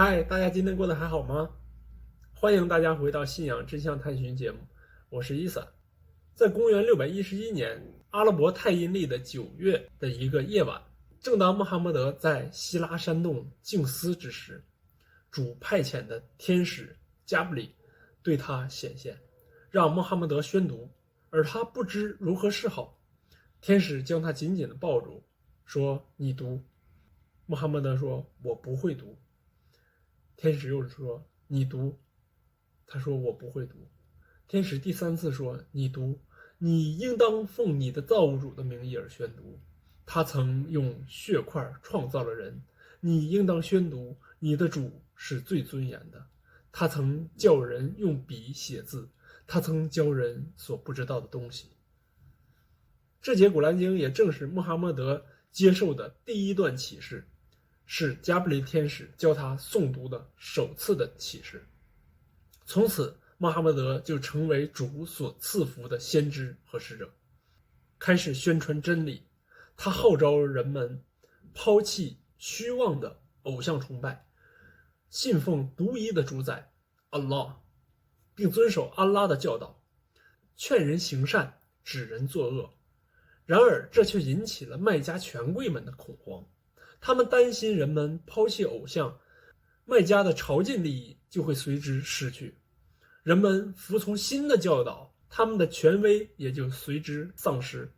嗨，大家今天过得还好吗？欢迎大家回到信仰真相探寻节目，我是伊萨。在公元611年阿拉伯太阴历的9月的一个夜晚，正当穆罕默德在希拉山洞静思之时，主派遣的天使加布里对他显现，让穆罕默德宣读，而他不知如何是好。天使将他紧紧地抱住，说：“你读。”穆罕默德说：“我不会读。”天使又说：“你读。”他说：“我不会读。”天使第三次说：“你读，你应当奉你的造物主的名义而宣读。他曾用血块创造了人，你应当宣读，你的主是最尊严的。他曾教人用笔写字，他曾教人所不知道的东西。”这节古兰经也正是穆罕默德接受的第一段启示，是加布里天使教他诵读的首次的启示。从此，穆罕默德就成为主所赐福的先知和使者，开始宣传真理。他号召人们抛弃虚妄的偶像崇拜，信奉独一的主宰安拉，并遵守安拉的教导，劝人行善，指人作恶。然而，这却引起了麦加权贵们的恐慌。他们担心人们抛弃偶像，麦加的朝觐利益就会随之失去。人们服从新的教导，他们的权威也就随之丧失。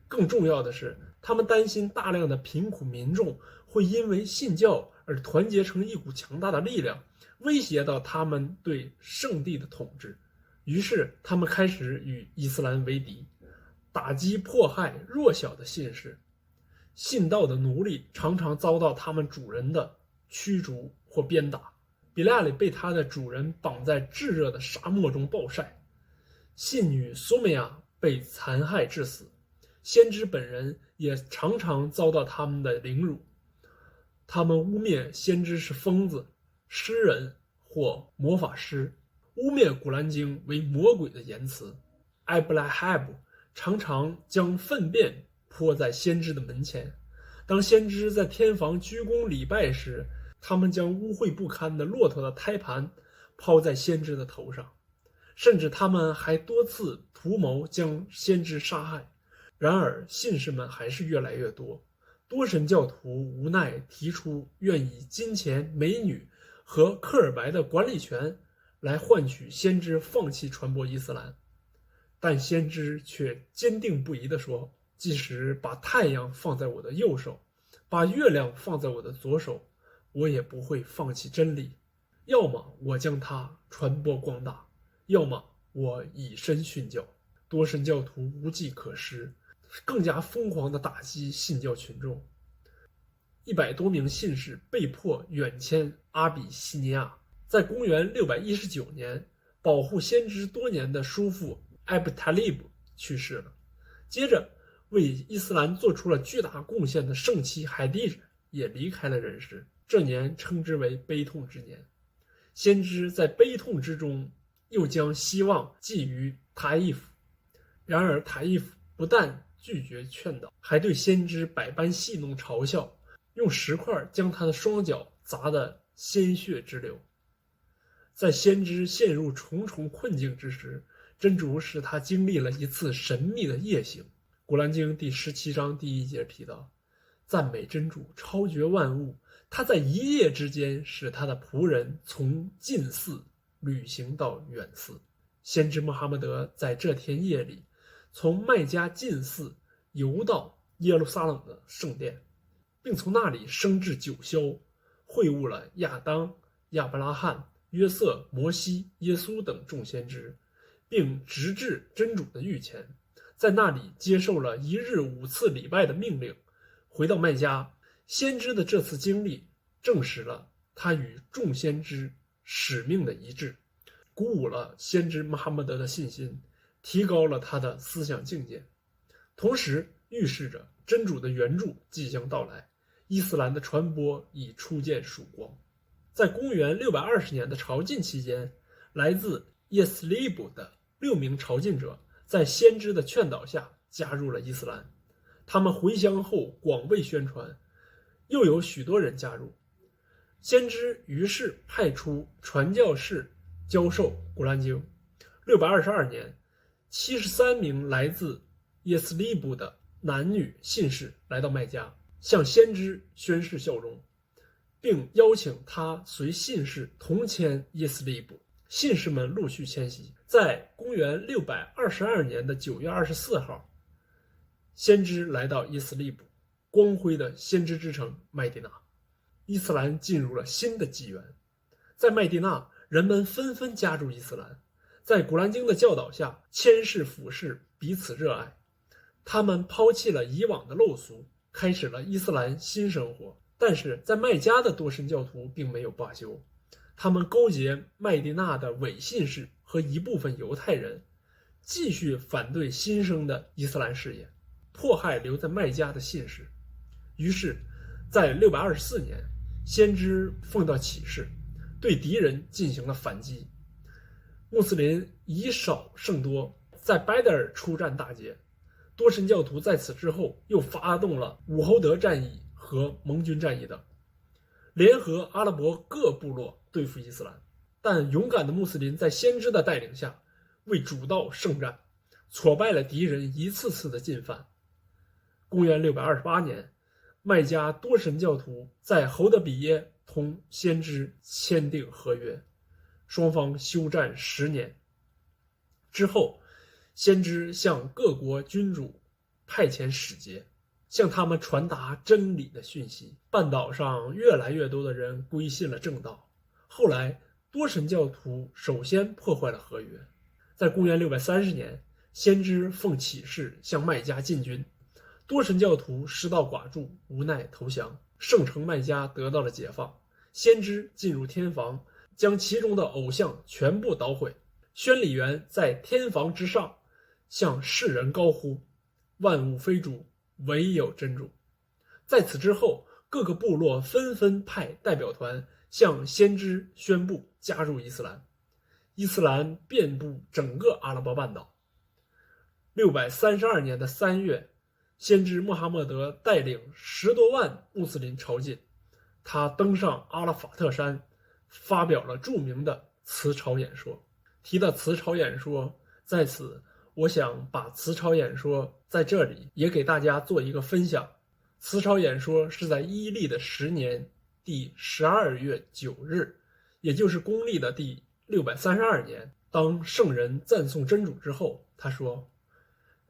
更重要的是，他们担心大量的贫苦民众会因为信教而团结成一股强大的力量，威胁到他们对圣地的统治。于是，他们开始与伊斯兰为敌，打击迫害弱小的信士。信道的奴隶常常遭到他们主人的驱逐或鞭打。比拉里被他的主人绑在炙热的沙漠中暴晒，信女苏美亚被残害致死，先知本人也常常遭到他们的凌辱。他们污蔑先知是疯子、诗人或魔法师，污蔑古兰经为魔鬼的言辞。艾布拉哈布常常将粪便泼在先知的门前，当先知在天房鞠躬礼拜时，他们将污秽不堪的骆驼的胎盘抛在先知的头上，甚至他们还多次图谋将先知杀害。然而信士们还是越来越多，多神教徒无奈提出愿以金钱、美女和科尔白的管理权来换取先知放弃传播伊斯兰。但先知却坚定不移地说，即使把太阳放在我的右手，把月亮放在我的左手，我也不会放弃真理。要么我将它传播光大，要么我以身殉教。多神教徒无计可施，更加疯狂地打击信教群众。100多名信士被迫远迁阿比西尼亚。在公元619年，保护先知多年的叔父艾布塔利布去世了。接着，为伊斯兰做出了巨大贡献的圣妻海蒂者也离开了人世。这年称之为悲痛之年。先知在悲痛之中又将希望寄于塔伊夫。然而塔伊夫不但拒绝劝导，还对先知百般戏弄嘲笑，用石块将他的双脚砸得鲜血直流。在先知陷入重重困境之时，真主使他经历了一次神秘的夜行。古兰经第17章第1节提到，赞美真主超绝万物，他在一夜之间使他的仆人从近寺旅行到远寺。先知穆罕默德在这天夜里从麦加近寺游到耶路撒冷的圣殿，并从那里升至九霄，会晤了亚当、亚伯拉罕、约瑟、摩西、耶稣等众先知，并直至真主的御前，在那里接受了1日5次礼拜的命令。回到麦加，先知的这次经历证实了他与众先知使命的一致，鼓舞了先知穆罕默德的信心，提高了他的思想境界，同时预示着真主的援助即将到来，伊斯兰的传播已初见曙光。在公元620年的朝觐期间，来自耶斯利布的6名朝觐者在先知的劝导下加入了伊斯兰。他们回乡后广为宣传，又有许多人加入。先知于是派出传教士教授古兰经。622年，73名来自耶斯利布的男女信士来到麦加，向先知宣誓效忠，并邀请他随信士同迁耶斯利布。信士们陆续迁徙，在公元622年的9月24号，先知来到耶斯利布，光辉的先知之城麦地那。伊斯兰进入了新的纪元，在麦地那，人们纷纷加入伊斯兰，在古兰经的教导下，谦氏俯视，彼此热爱。他们抛弃了以往的陋俗，开始了伊斯兰新生活。但是在麦加的多神教徒并没有罢休，他们勾结麦地那的伪信士和一部分犹太人，继续反对新生的伊斯兰事业，迫害留在麦加的信士。于是在624年，先知奉到启示，对敌人进行了反击。穆斯林以少胜多，在拜德尔出战大捷。多神教徒在此之后又发动了武侯德战役和盟军战役等，联合阿拉伯各部落对付伊斯兰。但勇敢的穆斯林在先知的带领下为主道圣战，挫败了敌人一次次的进犯。公元628年，麦加多神教徒在侯德比耶同先知签订合约，双方休战10年。之后，先知向各国君主派遣使节，向他们传达真理的讯息。半岛上越来越多的人归信了正道。后来，多神教徒首先破坏了合约。在公元630年，先知奉启示向麦加进军，多神教徒失道寡助，无奈投降，圣城麦加得到了解放。先知进入天房，将其中的偶像全部捣毁。宣礼员在天房之上向世人高呼：万物非主，唯有真主。在此之后，各个部落纷纷派代表团向先知宣布加入伊斯兰。伊斯兰遍布整个阿拉伯半岛。632年的3月，先知穆罕默德带领10多万穆斯林朝觐，他登上阿拉法特山，发表了著名的辞朝演说。提到辞朝演说，在此我想把辞朝演说在这里也给大家做一个分享。辞朝演说是在伊历的10年第12月9日，也就是公历的第632年，当圣人赞颂真主之后，他说：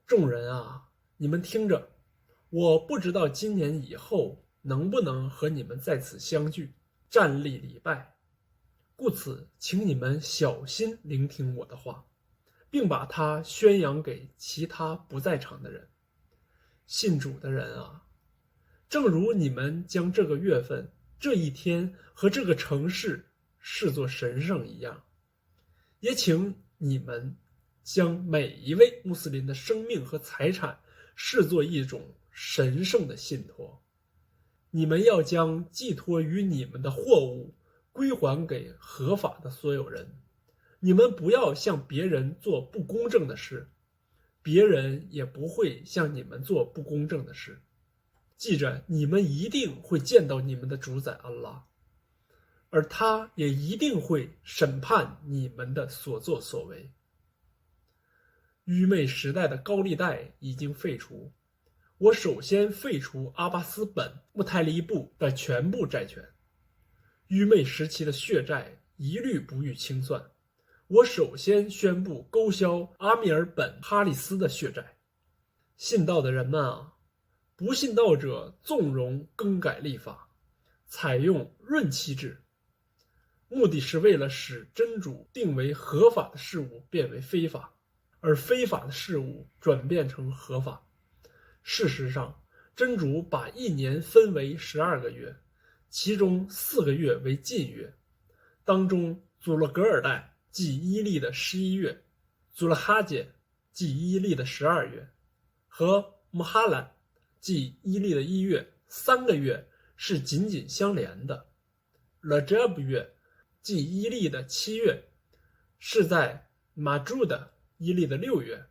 众人啊，你们听着，我不知道今年以后能不能和你们在此相聚，站立礼拜，故此请你们小心聆听我的话，并把它宣扬给其他不在场的人。信主的人啊，正如你们将这个月份、这一天和这个城市视作神圣一样，也请你们将每一位穆斯林的生命和财产视作一种神圣的信托。你们要将寄托于你们的货物归还给合法的所有人。你们不要向别人做不公正的事，别人也不会向你们做不公正的事。记着，你们一定会见到你们的主宰安拉，而他也一定会审判你们的所作所为。愚昧时代的高利贷已经废除，我首先废除阿巴斯本穆泰利布的全部债权。愚昧时期的血债一律不予清算，我首先宣布勾销阿米尔本哈里斯的血债。信道的人们啊，不信道者纵容更改立法，采用润期制，目的是为了使真主定为合法的事物变为非法，而非法的事物转变成合法。事实上，真主把一年分为12个月，其中4个月为禁月，当中祖勒格尔代即伊历的11月，祖勒哈杰即伊历的12月，和穆哈兰即伊历的1月，3个月是紧紧相连的。勒扎布月即伊历的7月，是在马朱的伊历的6月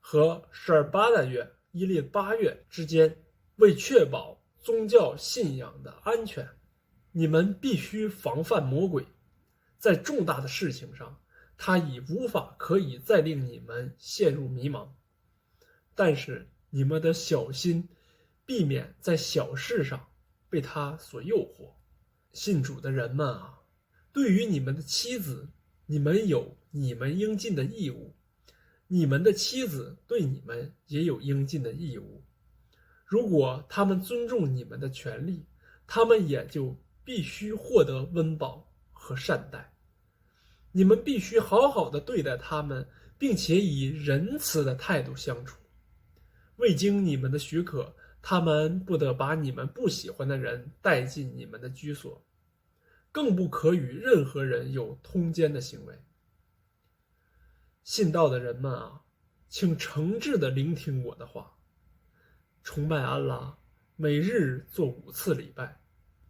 和舍尔巴的月伊历8月之间，为确保宗教信仰的安全。你们必须防范魔鬼，在重大的事情上，他已无法可以再令你们陷入迷茫。但是你们得小心，避免在小事上被他所诱惑。信主的人们啊，对于你们的妻子，你们有你们应尽的义务，你们的妻子对你们也有应尽的义务。如果他们尊重你们的权利，他们也就必须获得温饱和善待。你们必须好好的对待他们，并且以仁慈的态度相处。未经你们的许可，他们不得把你们不喜欢的人带进你们的居所，更不可与任何人有通奸的行为。信道的人们啊，请诚挚地聆听我的话，崇拜安拉，每日做5次礼拜，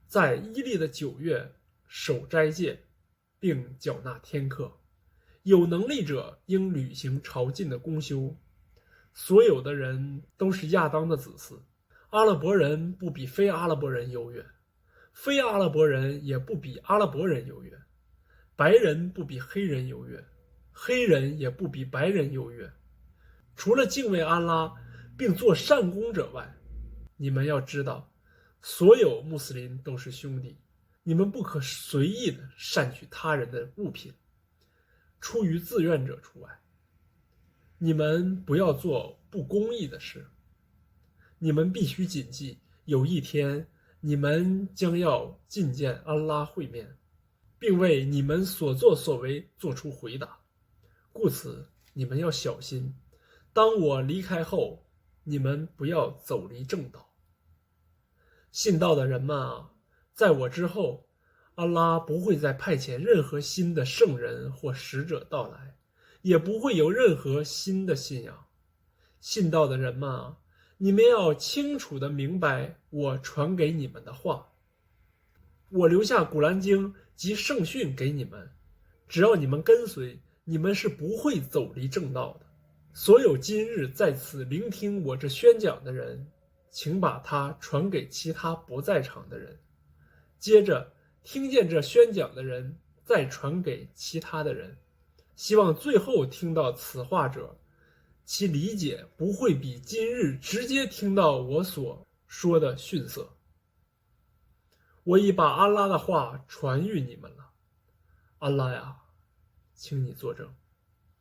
在伊利的9月守斋戒，并缴纳天课。有能力者应履行朝觐的公休。所有的人都是亚当的子嗣，阿拉伯人不比非阿拉伯人优越，非阿拉伯人也不比阿拉伯人优越，白人不比黑人优越，黑人也不比白人优越。除了敬畏安拉并做善功者外，你们要知道，所有穆斯林都是兄弟，你们不可随意的擅取他人的物品，出于自愿者除外。你们不要做不公义的事。你们必须谨记，有一天你们将要觐见安拉会面，并为你们所作所为做出回答。故此你们要小心，当我离开后，你们不要走离正道。信道的人们啊，在我之后，安拉不会再派遣任何新的圣人或使者到来，也不会有任何新的信仰。信道的人们啊，你们要清楚地明白我传给你们的话。我留下古兰经及圣训给你们，只要你们跟随，你们是不会走离正道的。所有今日在此聆听我这宣讲的人，请把它传给其他不在场的人，接着听见这宣讲的人再传给其他的人。希望最后听到此话者，其理解不会比今日直接听到我所说的逊色。我已把安拉的话传谕你们了，安拉呀，请你作证。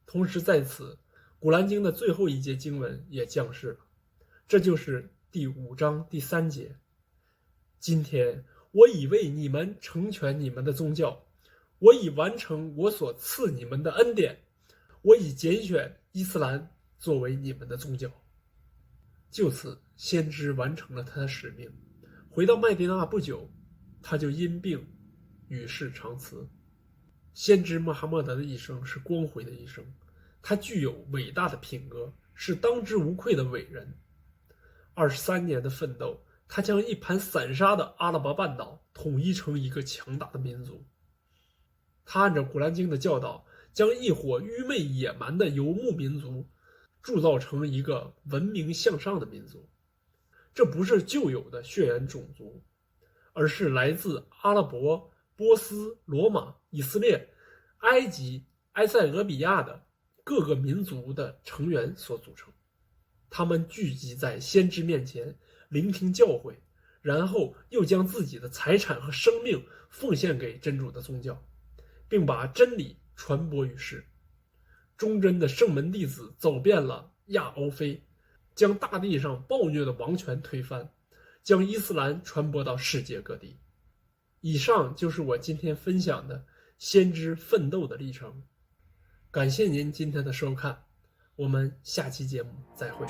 同时在此，古兰经的最后一节经文也降世了，这就是第5章第3节。今天我已为你们成全你们的宗教，我已完成我所赐你们的恩典，我已拣选伊斯兰作为你们的宗教。就此，先知完成了他的使命。回到麦地那不久，他就因病与世长辞。先知穆罕默德的一生是光辉的一生，他具有伟大的品格，是当之无愧的伟人。23年的奋斗，他将一盘散沙的阿拉伯半岛统一成一个强大的民族。他按照古兰经的教导，将一伙愚昧野蛮的游牧民族铸造成一个文明向上的民族。这不是旧有的血缘种族，而是来自阿拉伯、波斯、罗马、以色列、埃及、埃塞俄比亚的各个民族的成员所组成。他们聚集在先知面前，聆听教诲，然后又将自己的财产和生命奉献给真主的宗教，并把真理传播于世。忠贞的圣门弟子走遍了亚欧非，将大地上暴虐的王权推翻，将伊斯兰传播到世界各地。以上就是我今天分享的先知奋斗的历程。感谢您今天的收看，我们下期节目再会。